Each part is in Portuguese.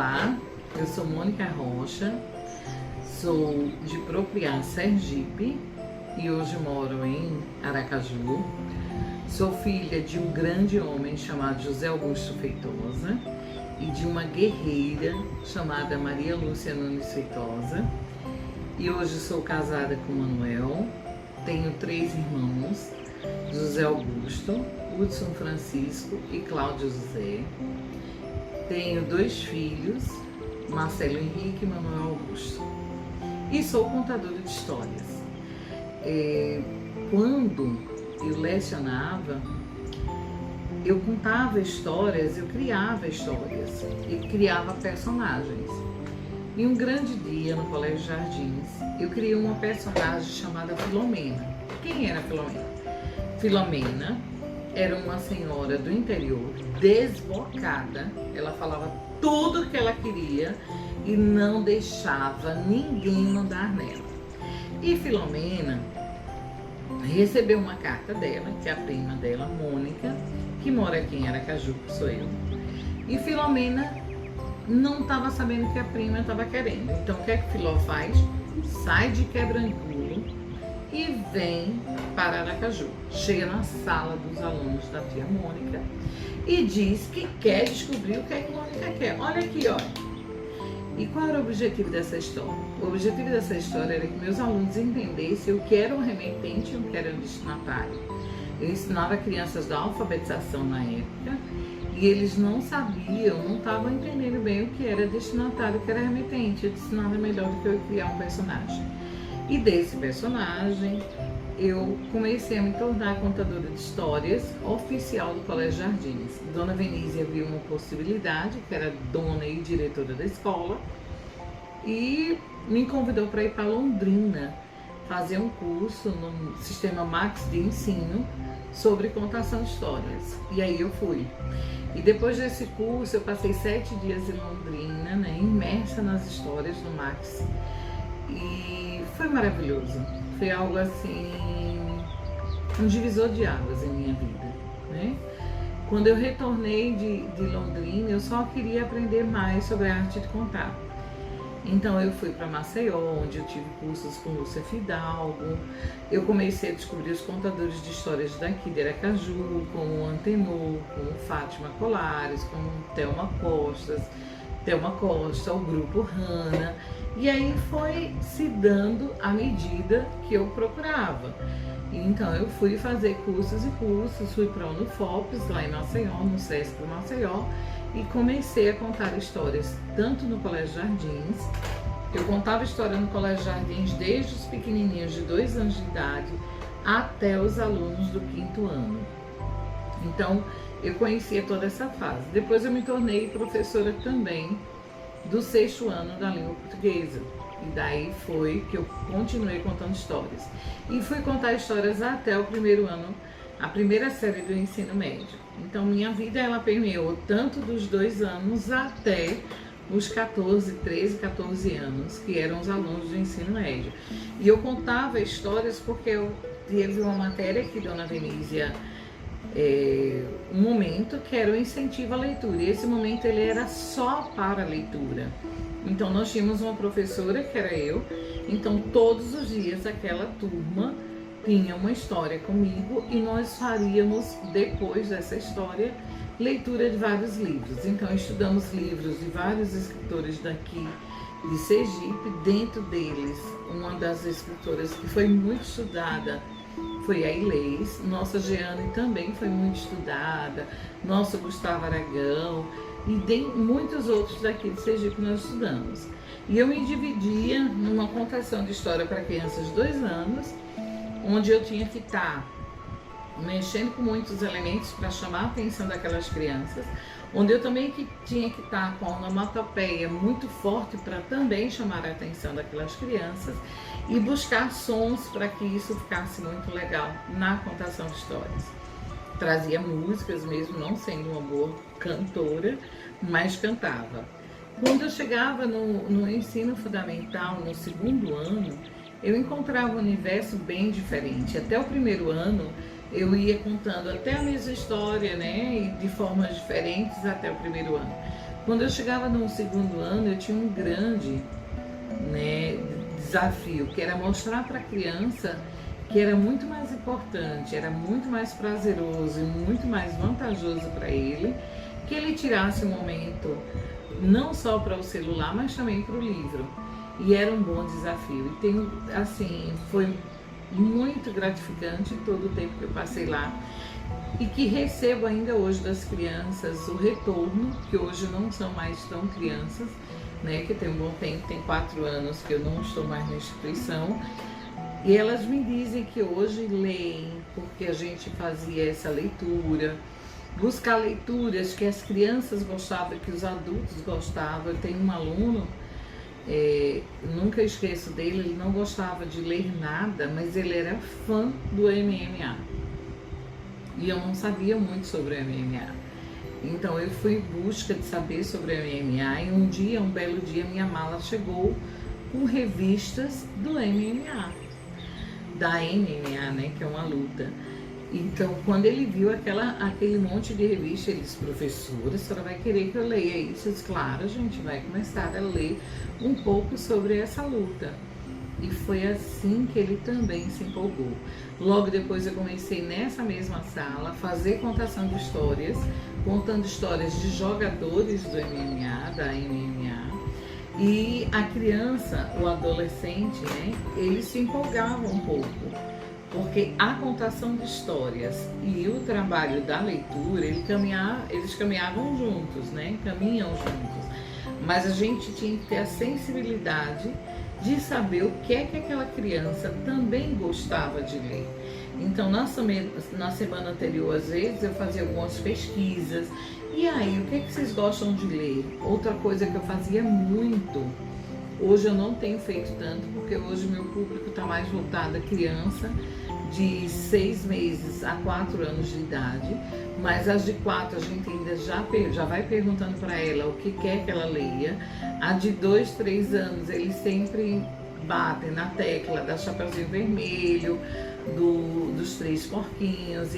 Olá, eu sou Mônica Rocha, sou de Propriá, Sergipe e hoje moro em Aracaju. Sou filha de um grande homem chamado José Augusto Feitosa e de uma guerreira chamada Maria Lúcia Nunes Feitosa. E hoje sou casada com Manuel, tenho 3 irmãos, José Augusto, Hudson Francisco e Cláudio José. Tenho 2 filhos, Marcelo Henrique e Manuel Augusto. E sou contadora de histórias. Quando eu lecionava, eu contava histórias, eu criava histórias e criava personagens. E um grande dia no Colégio Jardins, eu criei uma personagem chamada Filomena. Quem era Filomena? Filomena era uma senhora do interior, desbocada. Ela falava tudo o que ela queria e não deixava ninguém mandar nela. E Filomena recebeu uma carta dela, que é a prima dela, Mônica, que mora aqui em Aracaju, que sou eu. E Filomena não estava sabendo o que a prima estava querendo. Então o que é que Filó faz? Sai de Quebrangulo e vem para Aracaju. Chega na sala dos alunos da tia Mônica e diz que quer descobrir o que é que Mônica quer. Olha aqui, olha. E qual era o objetivo dessa história? O objetivo dessa história era que meus alunos entendessem o que era um remetente e o que era um destinatário. Eu ensinava crianças da alfabetização na época e eles não sabiam, não estavam entendendo bem o que era destinatário e o que era remetente. Eu disse, nada melhor do que eu criar um personagem. E desse personagem, eu comecei a me tornar contadora de histórias oficial do Colégio Jardins. Dona Venísia viu uma possibilidade, que era dona e diretora da escola, e me convidou para ir para Londrina fazer um curso no sistema Max de ensino sobre contação de histórias. E aí eu fui. E depois desse curso, eu passei 7 dias em Londrina, né, imersa nas histórias do Max. E foi maravilhoso. Foi algo assim, um divisor de águas em minha vida, né? Quando eu retornei de Londrina, eu só queria aprender mais sobre a arte de contar. Então eu fui para Maceió, onde eu tive cursos com Lúcia Fidalgo. Eu comecei a descobrir os contadores de histórias daqui de Aracaju, como o Antenor, como Fátima Colares, como Thelma Costa, o Grupo Hanna. E aí foi se dando à medida que eu procurava. Então eu fui fazer cursos e cursos, fui para a Unifopes, lá em Maceió, no Sesc Maceió, e comecei a contar histórias tanto no Colégio Jardins. Eu contava história no Colégio Jardins desde os pequenininhos de 2 anos de idade até os alunos do 5º ano. Então eu conhecia toda essa fase. Depois eu me tornei professora também do 6º ano da língua portuguesa. E daí foi que eu continuei contando histórias. E fui contar histórias até o 1º ano, a primeira série do ensino médio. Então minha vida ela permeou tanto dos 2 anos até os 13, 14 anos, que eram os alunos do ensino médio. E eu contava histórias porque eu tive uma matéria que Dona Venísia um momento que era o incentivo à leitura, e esse momento ele era só para a leitura. Então nós tínhamos uma professora que era eu, então todos os dias aquela turma tinha uma história comigo e nós faríamos depois dessa história leitura de vários livros. Então estudamos livros de vários escritores daqui de Sergipe, dentro deles uma das escritoras que foi muito estudada foi a Ilês, nossa Jeane também foi muito estudada, nosso Gustavo Aragão e tem muitos outros daqui de Sergipe que nós estudamos. E eu me dividia numa contação de história para crianças de 2 anos, onde eu tinha que estar mexendo com muitos elementos para chamar a atenção daquelas crianças, onde eu também tinha que estar com a onomatopeia muito forte para também chamar a atenção daquelas crianças e buscar sons para que isso ficasse muito legal na contação de histórias. Trazia músicas mesmo, não sendo uma boa cantora, mas cantava. Quando eu chegava no ensino fundamental, no 2º ano, eu encontrava um universo bem diferente. Até o 1º ano, eu ia contando até a mesma história, né, de formas diferentes até o 1º ano. Quando eu chegava no segundo ano, eu tinha um grande, né, desafio, que era mostrar para a criança que era muito mais importante, era muito mais prazeroso e muito mais vantajoso para ele que ele tirasse um momento não só para o celular, mas também para o livro. E era um bom desafio. E tem, assim, foi muito gratificante todo o tempo que eu passei lá e que recebo ainda hoje das crianças o retorno, que hoje não são mais tão crianças, né, que tem um bom tempo, tem 4 anos que eu não estou mais na instituição, e elas me dizem que hoje leem, porque a gente fazia essa leitura, buscar leituras que as crianças gostavam, que os adultos gostavam. Eu tenho um aluno, nunca esqueço dele, ele não gostava de ler nada, mas ele era fã do MMA. E eu não sabia muito sobre o MMA. Então eu fui em busca de saber sobre o MMA e um belo dia, minha mala chegou com revistas do MMA, da MMA, né, que é uma luta. Então, quando ele viu aquele monte de revista, ele disse: professora, a senhora vai querer que eu leia isso? Eu disse: claro, a gente vai começar a ler um pouco sobre essa luta. E foi assim que ele também se empolgou. Logo depois eu comecei nessa mesma sala a fazer contação de histórias, contando histórias de jogadores do MMA, da MMA. E a criança, o adolescente, né, eles se empolgavam um pouco, porque a contação de histórias e o trabalho da leitura, eles caminhavam juntos, né, caminham juntos. Mas a gente tinha que ter a sensibilidade de saber o que é que aquela criança também gostava de ler. Então, na semana anterior, às vezes, eu fazia algumas pesquisas. E aí, o que é que vocês gostam de ler? Outra coisa que eu fazia muito, hoje eu não tenho feito tanto, porque hoje meu público está mais voltado a criança de 6 meses a 4 anos de idade, mas as de 4 a gente ainda já vai perguntando para ela o que quer que ela leia. A de 2, 3 anos, eles sempre batem na tecla da Chapeuzinho Vermelho, dos 3 Porquinhos.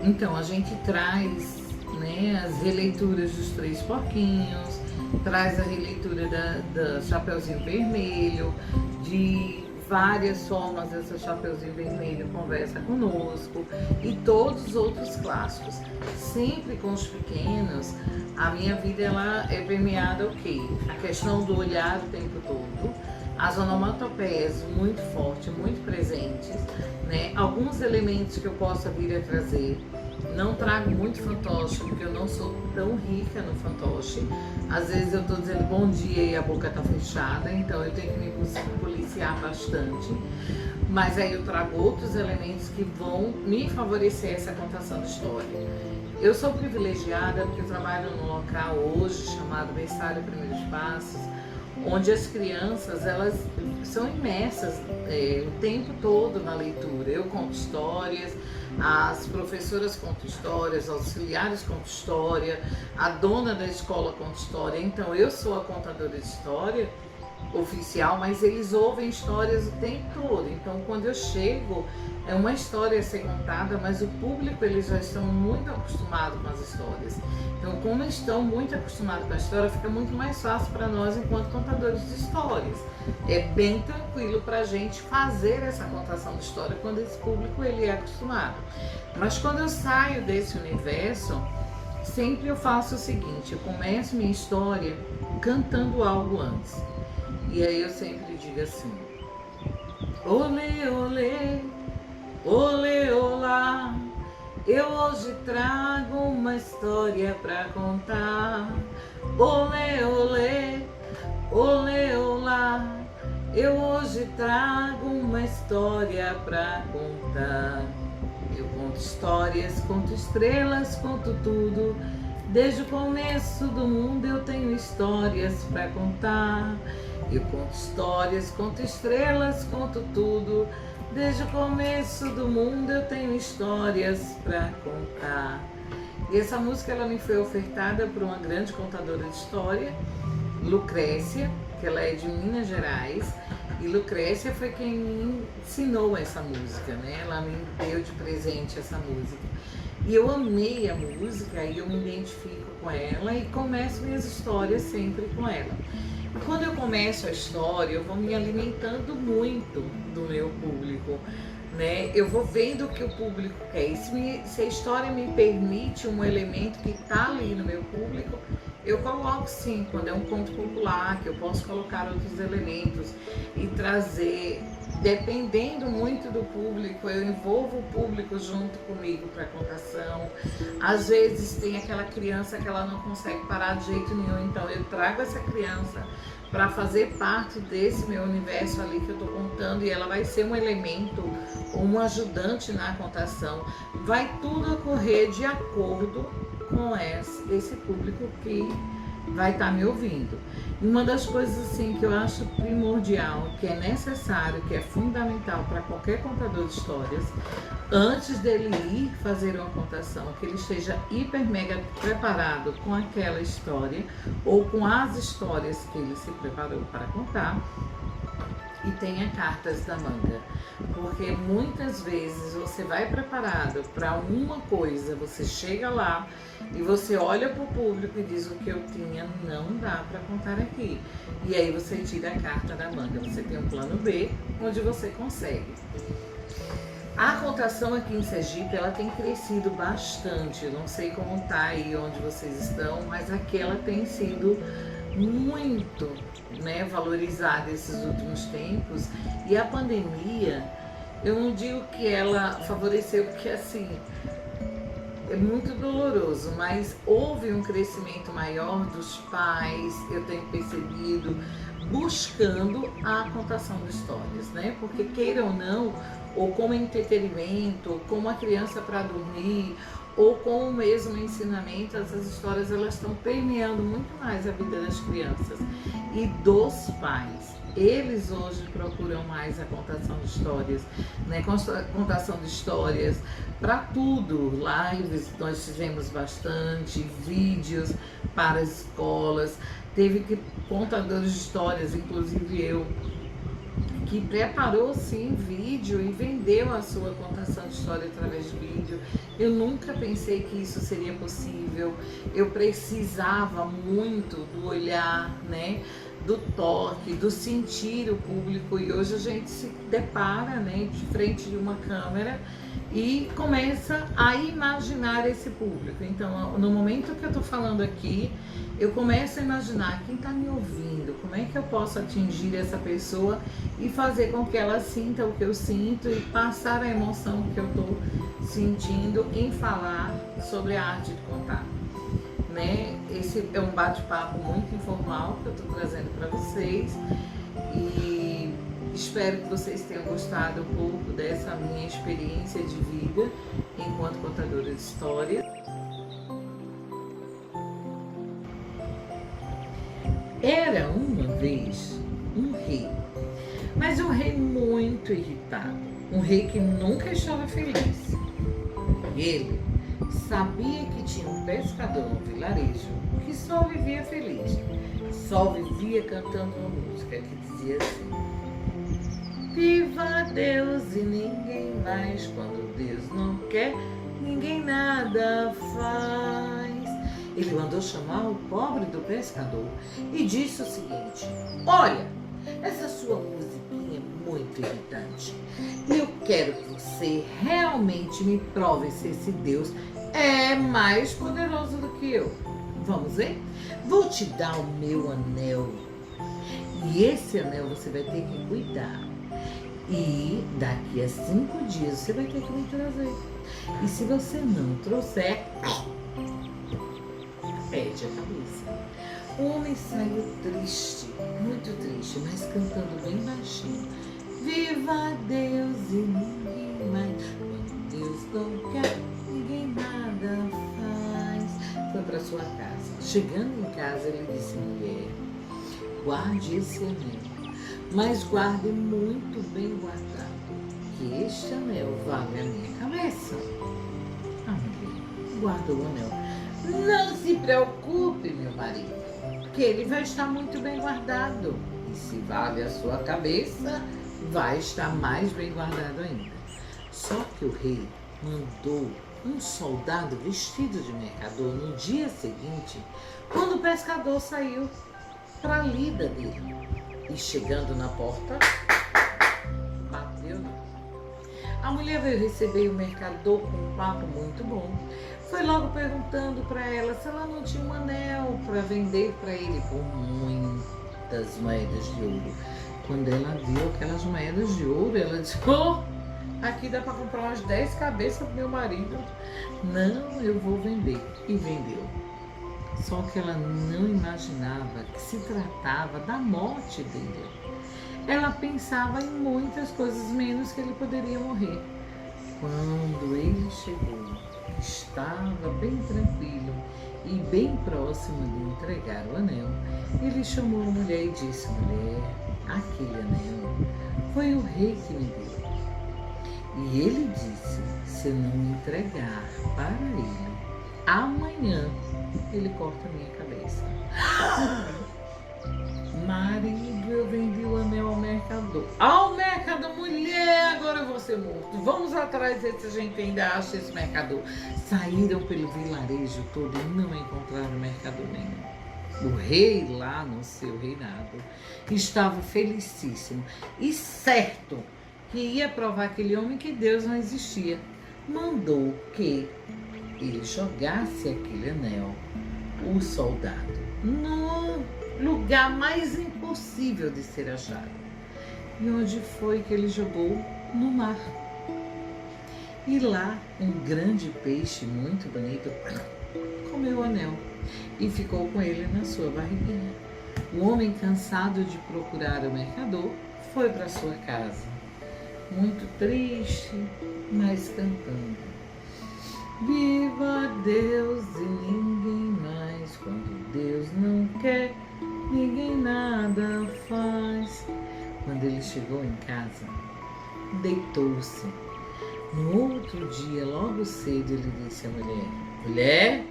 Então a gente traz, né, as releituras dos 3 Porquinhos, traz a releitura da Chapeuzinho Vermelho, de várias formas. Essa Chapeuzinho Vermelho conversa conosco, e todos os outros clássicos. Sempre com os pequenos, a minha vida ela é permeada o quê? A questão do olhar o tempo todo, as onomatopeias muito fortes, muito presentes, né? Alguns elementos que eu possa vir a trazer. Não trago muito fantoche, porque eu não sou tão rica no fantoche. Às vezes eu estou dizendo bom dia e a boca está fechada, então eu tenho que me policiar bastante. Mas aí eu trago outros elementos que vão me favorecer essa contação de história. Eu sou privilegiada porque eu trabalho num local hoje chamado Berçário Primeiros Passos, onde as crianças elas são imersas o tempo todo na leitura. Eu conto histórias, as professoras contam histórias, os auxiliares contam história, a dona da escola conta história. Então eu sou a contadora de história oficial, mas eles ouvem histórias o tempo todo. Então quando eu chego, é uma história a ser contada, mas o público eles já estão muito acostumados com as histórias. Então, como estão muito acostumados com a história, fica muito mais fácil para nós enquanto contadores de histórias. É bem tranquilo para a gente fazer essa contação de história quando esse público ele é acostumado. Mas quando eu saio desse universo, sempre eu faço o seguinte: eu começo minha história cantando algo antes. E aí eu sempre digo assim: olê, olê, olê, olá, eu hoje trago uma história pra contar. Olê, olê, olê, olá, eu hoje trago uma história pra contar. Eu conto histórias, conto estrelas, conto tudo. Desde o começo do mundo eu tenho histórias pra contar. Eu conto histórias, conto estrelas, conto tudo. Desde o começo do mundo eu tenho histórias para contar. E essa música ela me foi ofertada por uma grande contadora de história, Lucrécia, que ela é de Minas Gerais. E Lucrécia foi quem me ensinou essa música, né? Ela me deu de presente essa música. E eu amei a música e eu me identifico com ela e começo minhas histórias sempre com ela. E quando eu começo a história, eu vou me alimentando muito do meu público, né? Eu vou vendo o que o público quer. E se a história me permite um elemento que está ali no meu público, eu coloco sim, quando é um conto popular, que eu posso colocar outros elementos e trazer, dependendo muito do público, eu envolvo o público junto comigo para a contação. Às vezes tem aquela criança que ela não consegue parar de jeito nenhum, então eu trago essa criança para fazer parte desse meu universo ali que eu estou contando e ela vai ser um elemento, um ajudante na contação. Vai tudo ocorrer de acordo com esse público que vai estar me ouvindo. Uma das coisas assim que eu acho primordial, que é necessário, que é fundamental para qualquer contador de histórias, antes dele ir fazer uma contação, que ele esteja hiper mega preparado com aquela história ou com as histórias que ele se preparou para contar, e tenha cartas da manga, porque muitas vezes você vai preparado para uma coisa, você chega lá e você olha para o público e diz: o que eu tinha não dá para contar aqui, e aí você tira a carta da manga, você tem um plano B onde você consegue. A contação aqui em Sergipe, ela tem crescido bastante, eu não sei como está aí onde vocês estão, mas aqui ela tem sido muito, né, valorizada esses últimos tempos. E a pandemia, eu não digo que ela favoreceu, porque assim, é muito doloroso, mas houve um crescimento maior dos pais, eu tenho percebido, buscando a contação de histórias, né? Porque queira ou não, ou como entretenimento, ou como a criança para dormir, ou com o mesmo ensinamento, essas histórias elas estão permeando muito mais a vida das crianças e dos pais. Eles hoje procuram mais a contação de histórias, né? Contação de histórias para tudo, lives nós fizemos bastante, vídeos para as escolas, teve contadores de histórias, inclusive eu, que preparou sim vídeo e vendeu a sua contação de história através de vídeo. Eu nunca pensei que isso seria possível. Eu precisava muito do olhar, né, do toque, do sentir o público, e hoje a gente se depara, né, de frente de uma câmera e começa a imaginar esse público. Então, no momento que eu estou falando aqui, eu começo a imaginar quem está me ouvindo, como é que eu posso atingir essa pessoa e fazer com que ela sinta o que eu sinto e passar a emoção que eu estou sentindo em falar sobre a arte de contar, né? Esse é um bate-papo muito informal que eu estou trazendo para vocês e espero que vocês tenham gostado um pouco dessa minha experiência de vida enquanto contadora de história. Era uma vez um rei, mas um rei muito irritado, um rei que nunca estava feliz. Ele sabia que tinha um pescador no vilarejo que só vivia feliz, só vivia cantando uma música que dizia assim: viva Deus e ninguém mais, quando Deus não quer, ninguém nada faz. Ele mandou chamar o pobre do pescador e disse o seguinte: olha, essa sua musiquinha é muito irritante. Eu quero que você realmente me prove se esse Deus é mais poderoso do que eu. Vamos ver? Vou te dar o meu anel. E esse anel você vai ter que cuidar. E daqui a 5 dias você vai ter que me trazer. E se você não trouxer, perde a cabeça. O homem saiu triste, muito triste, mas cantando bem baixinho: viva Deus e ninguém mais, quando Deus não quer, ninguém nada faz. Foi para sua casa. Chegando em casa, ele disse: mulher, guarde esse anel, mas guarde muito bem guardado, que este anel vale a minha cabeça. A mulher guardou o anel. Não se preocupe, meu marido, que ele vai estar muito bem guardado. E se vale a sua cabeça, vai estar mais bem guardado ainda. Só que o rei mandou um soldado vestido de mercador no dia seguinte, quando o pescador saiu para a lida dele. E chegando na porta, bateu. A mulher veio receber o mercador com um papo muito bom. Foi logo perguntando para ela se ela não tinha um anel para vender para ele por muitas moedas de ouro. Quando ela viu aquelas moedas de ouro, ela disse: "Oh, aqui dá para comprar umas 10 cabeças do meu marido. Não, eu vou vender." E vendeu. Só que ela não imaginava que se tratava da morte dele. Ela pensava em muitas coisas, menos que ele poderia morrer. Quando ele chegou, estava bem tranquilo e bem próximo de entregar o anel, ele chamou a mulher e disse: "Mulher, aquele anel foi o rei que me deu. E ele disse, se não me entregar para ele, amanhã ele corta a minha cabeça." "Marido, eu vendi o anel ao mercador." "Ao mercador, mulher, agora eu vou ser morto. Vamos atrás ver se a gente ainda acha esse mercador." Saíram pelo vilarejo todo e não encontraram mercador nenhum. O rei, lá no seu reinado, estava felicíssimo e certo que ia provar aquele homem que Deus não existia. Mandou que ele jogasse aquele anel, o soldado, no lugar mais impossível de ser achado. E onde foi que ele jogou? No mar. E lá, um grande peixe muito bonito comeu o anel e ficou com ele na sua barriguinha. O homem, cansado de procurar o mercador, foi para sua casa, muito triste, mas cantando: "Viva Deus e ninguém mais, quando Deus não quer, ninguém nada faz." Quando ele chegou em casa, deitou-se. No outro dia, logo cedo, ele disse à mulher: "Mulher,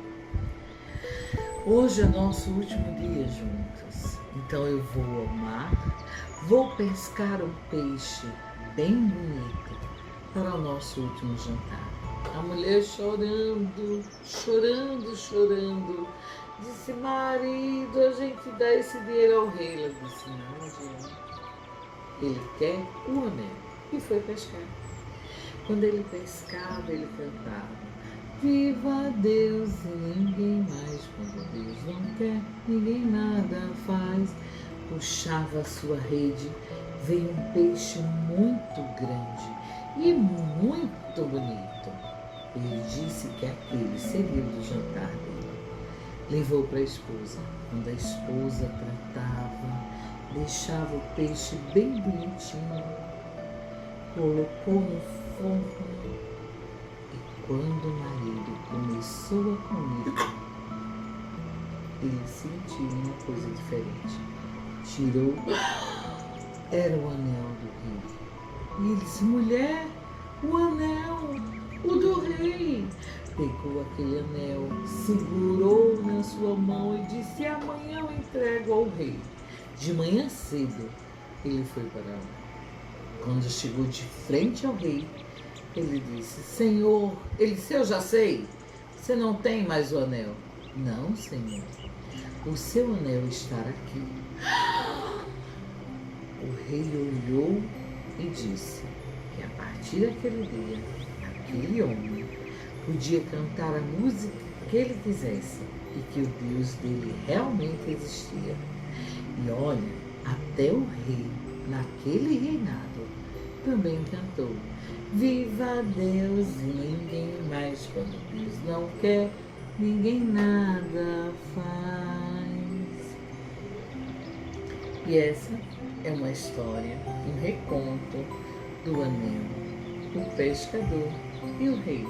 hoje é nosso último dia juntos, então eu vou ao mar, vou pescar um peixe bem bonito para o nosso último jantar." A mulher, chorando, disse: "Marido, a gente dá esse dinheiro ao rei." Ela disse: "Não adianta, ele quer o anel." E foi pescar. Quando ele pescava, ele cantava: "Viva Deus e ninguém mais, quando Deus não quer, ninguém nada faz." Puxava a sua rede, veio um peixe muito grande e muito bonito. Ele disse que aquele seria o do jantar dele. Levou para a esposa. Quando a esposa tratava, deixava o peixe bem bonitinho, colocou no forno, e quando o marido começou a comer, ele sentiu uma coisa diferente. Tirou, era o anel do rei. E ele disse: "Mulher, o anel, o do rei." Pegou aquele anel, segurou na sua mão e disse: "Amanhã eu entrego ao rei." De manhã cedo, ele foi para lá. Quando chegou de frente ao rei, ele disse: "Senhor," ele disse: "Eu já sei, você não tem mais o anel." "Não, senhor, o seu anel está aqui." O rei olhou e disse que a partir daquele dia, aquele homem podia cantar a música que ele quisesse e que o Deus dele realmente existia. E olha, até o rei, naquele reinado, também cantou: "Viva Deus e ninguém mais, quando Deus não quer, ninguém nada faz." E essa é uma história, um reconto do anel, o pescador e o rei.